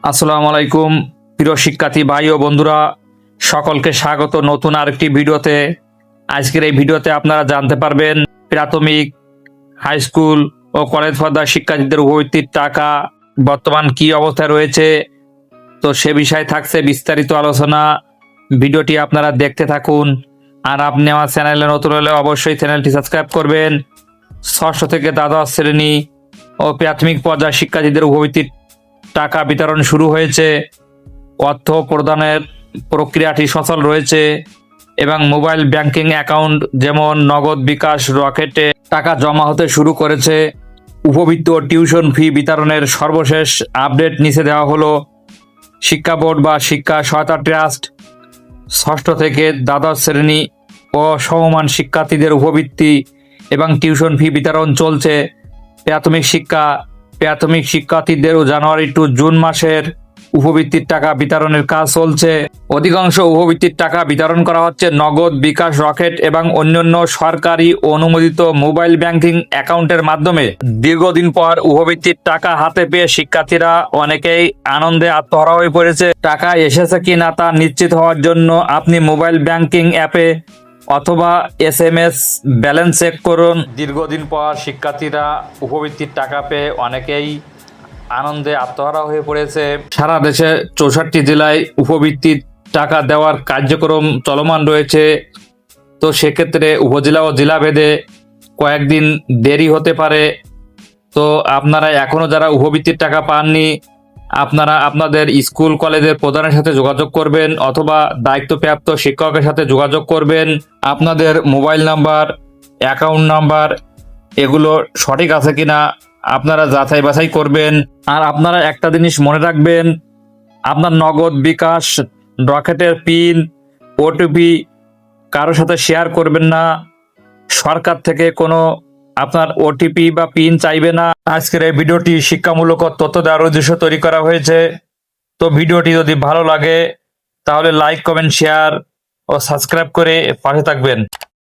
আসসালামু আলাইকুম প্রিয় শিক্ষার্থী ভাই ও বন্ধুরা, সকলকে স্বাগত নতুন আরেকটি ভিডিওতে। আজকের এই ভিডিওতে আপনারা জানতে পারবেন প্রাথমিক, হাই স্কুল ও কলেজ পর্যায়ের শিক্ষার্থীদের উপবৃত্তির টাকা বর্তমান কি অবস্থায় রয়েছে। তো সে বিষয়ে থাকছে বিস্তারিত আলোচনা। ভিডিওটি আপনারা দেখতে থাকুন। আর আপনি আমার চ্যানেলে নতুন হলে অবশ্যই চ্যানেলটি সাবস্ক্রাইব করবেন। ষষ্ঠ থেকে দ্বাদশ শ্রেণী ও প্রাথমিক পর্যায়ের শিক্ষার্থীদের উপবৃত্তির টাকা বিতরণ শুরু হয়েছে। অর্থ প্রদানের প্রক্রিয়াটি সচল রয়েছে এবং মোবাইল ব্যাংকিং অ্যাকাউন্ট যেমন নগদ, বিকাশ, রকেটে টাকা জমা হতে শুরু করেছে। উপবৃত্তি ও টিউশন ফি বিতরণের সর্বশেষ আপডেট নিচে দেওয়া হলো। শিক্ষা বোর্ড বা শিক্ষা সহায়তা ট্রাস্ট ষষ্ঠ থেকে দ্বাদশ শ্রেণী ও সমমান শিক্ষার্থীদের উপবৃত্তি এবং টিউশন ফি বিতরণ চলছে। প্রাথমিক শিক্ষার্থীদেরও জানুয়ারি টু জুন মাসের উপবৃত্তির টাকা বিতরণের কাজ চলছে। অধিকাংশ উপবৃত্তির টাকা বিতরণ করা হচ্ছে নগদ, বিকাশ, রকেট এবং অন্যান্য সরকারি অনুমোদিত মোবাইল ব্যাংকিং অ্যাকাউন্টের মাধ্যমে। দীর্ঘদিন পর উপবৃত্তির টাকা হাতে পেয়ে শিক্ষার্থীরা অনেকেই আনন্দে আত্মহারা হয়ে পড়েছে। টাকা এসেছে কিনা তা নিশ্চিত হওয়ার জন্য আপনি মোবাইল ব্যাংকিং অ্যাপে অথবা SMS ব্যালেন্স চেক করুন। দীর্ঘদিন পর শিক্ষার্থীরা উপবৃত্তির টাকা পেয়ে অনেকেই আনন্দে আত্মহারা হয়ে পড়েছে। সারা দেশে 64 জেলায় উপবৃত্তির টাকা দেওয়ার কার্যক্রম চলমান রয়েছে। তো সেক্ষেত্রে উপজেলা ও জেলা ভেদে কয়েকদিন দেরি হতে পারে। তো আপনারা এখনো যারা উপবৃত্তির টাকা পাননি, আপনারা আপনাদের স্কুল কলেজের প্রধানের সাথে যোগাযোগ করবেন অথবা দায়িত্বপ্রাপ্ত শিক্ষকের সাথে যোগাযোগ করবেন। আপনাদের মোবাইল নাম্বার, অ্যাকাউন্ট নাম্বার এগুলো সঠিক আছে কিনা আপনারা যাচাই বাছাই করবেন। আর আপনারা একটা জিনিস মনে রাখবেন, আপনার নগদ, বিকাশ, রকেটের পিন, OTP কারোর সাথে শেয়ার করবেন না। সরকার থেকে কোনো আপনার OTP বা পিন চাইবে না। আজকের এই ভিডিওটি শিক্ষামূলক ও তথ্য দেওয়ার উদ্দেশ্যে তৈরি করা হয়েছে। তো ভিডিওটি যদি ভালো লাগে তাহলে লাইক, কমেন্ট, শেয়ার ও সাবস্ক্রাইব করে পাশে থাকবেন।